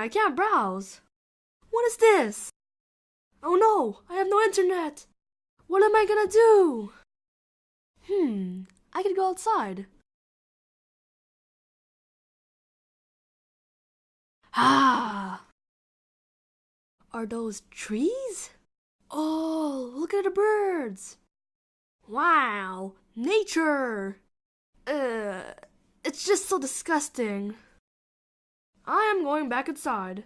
I can't browse. What is this? Oh no, I have no internet. What am I gonna do? I could go outside. Ah! Are those trees? Oh, look at the birds. Wow, nature. It's just so disgusting. I am going back inside.